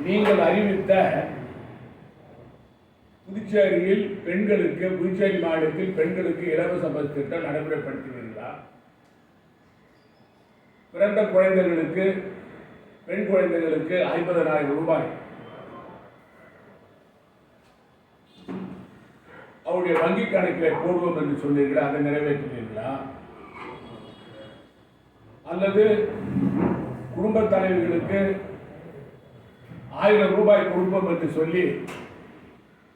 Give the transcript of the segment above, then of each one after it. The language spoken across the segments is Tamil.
நீங்கள் அறிவித்த புதுச்சேரியில் பெண்களுக்கு, புதுச்சேரி மாநிலத்தில் பெண்களுக்கு இலவச பஸ் திட்டம் நடைமுறைப்படுத்துவீர்களா? பிறந்த குழந்தைகளுக்கு, பெண் குழந்தைகளுக்கு 50,000 ரூபாய் அவருடைய வங்கி கணக்கில் போடுவோம் என்று சொன்னீர்களா? அதை நிறைவேற்றுவீர்களா? அல்லது குடும்ப தலைவர்களுக்கு 1000 ரூபாய் கொடுப்போம் என்று சொல்லி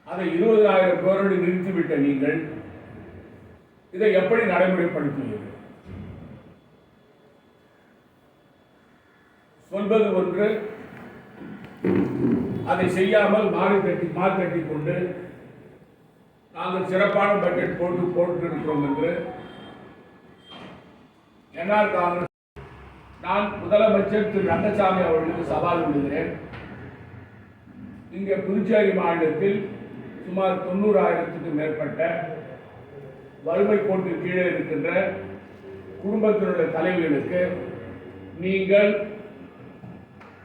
அதை 20,000 பேரோடு நிறுத்திவிட்ட நீங்கள் இதை எப்படி நடைமுறைப்படுத்துவீர்கள்? சொல்வது ஒன்று, அதை செய்யாமல் மாற்றி கொண்டு நாங்கள் சிறப்பான பட்ஜெட் போட்டு இருக்கிறோம் என்று என்ஆர் காங்கிரஸ். நான் முதலமைச்சர் திரு ரங்கசாமி அவர்களுக்கு சவால் விடுகிறேன். இங்கே புதுச்சேரி மாநிலத்தில் சுமார் 90,000க்கு மேற்பட்ட வறுமை கோட்டிற்கு கீழே இருக்கின்ற குடும்பத்தினுடைய தலைவர்களுக்கு நீங்கள்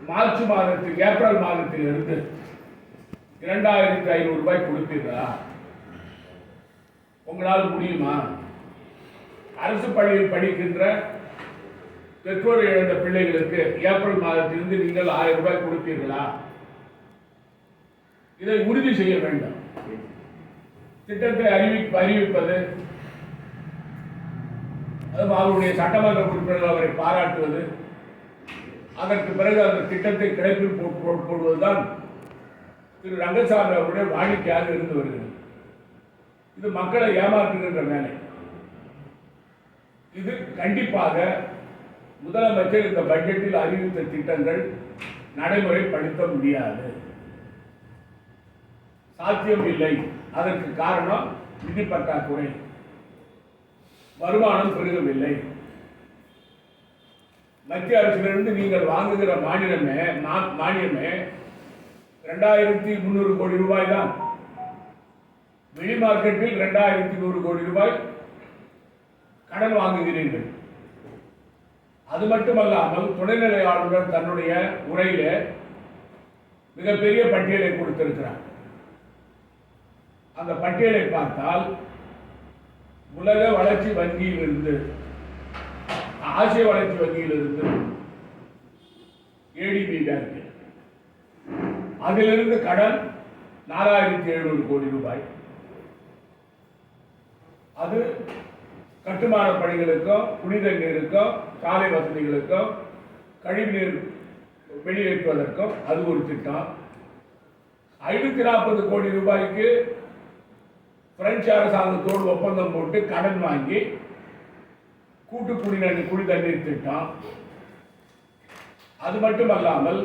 மார்ச் மாதத்தில், ஏப்ரல் மாதத்தில் இருந்து 2,500 ரூபாய் கொடுப்பீர்களா? உங்களால் முடியுமா? அரசு பள்ளியில் படிக்கின்ற பெற்றோரை இழந்த பிள்ளைகளுக்கு ஏப்ரல் மாதத்திலிருந்து நீங்கள் 1000 ரூபாய் கொடுப்பீர்களா? இதை உறுதி செய்ய வேண்டும். திட்டத்தை அறிவிப்பது, அவருடைய சட்டமன்ற உறுப்பினர்கள் அவரை பாராட்டுவது, அதற்கு பிறகு அந்த திட்டத்தை கிடைப்பில் போடுவதுதான் திரு ரங்கசாமி அவருடைய வாடிக்கையாக இருந்து வருகிறது. இது மக்களை ஏமாற்றுகின்ற வேலை. இது கண்டிப்பாக முதலமைச்சர் இந்த பட்ஜெட்டில் அறிவித்த திட்டங்கள் நடைமுறைப்படுத்த முடியாது, சாத்தியம் இல்லை. அதற்கு காரணம் நிதி பற்றாக்குறை, வருமானம் பெருகவில்லை. மத்திய அரசிலிருந்து நீங்கள் வாங்குகிற மானியமே 2,300 கோடி ரூபாய் தான். வெளி மார்க்கெட்டில் 2,100 கோடி ரூபாய் கடன் வாங்குகிறீர்கள். அது மட்டுமல்லாமல் துணைநிலை ஆளுநர் தன்னுடைய உரையில மிகப்பெரிய பட்டியலை கொடுத்திருக்கிறார். அந்த பட்டியலை பார்த்தால் உலக வளர்ச்சி வங்கியிலிருந்து, ஆசிய வளர்ச்சி வங்கியிலிருந்து, ஏடிபி பேங்க், அதிலிருந்து கடன் 4,700 கோடி ரூபாய். அது கட்டுமான பணிகளுக்கும், புனித நீருக்கும், சாலை வசதிகளுக்கும், கழிவுநீர் வெளியேற்றுவதற்கும் அது ஒரு திட்டம். 540 கோடி ரூபாய்க்கு பிரெஞ்சு அரசாங்கத்தோடு ஒப்பந்தம் போட்டு கடன் வாங்கி கூட்டு குடி தண்ணீர் திட்டம். அது மட்டுமல்லாமல்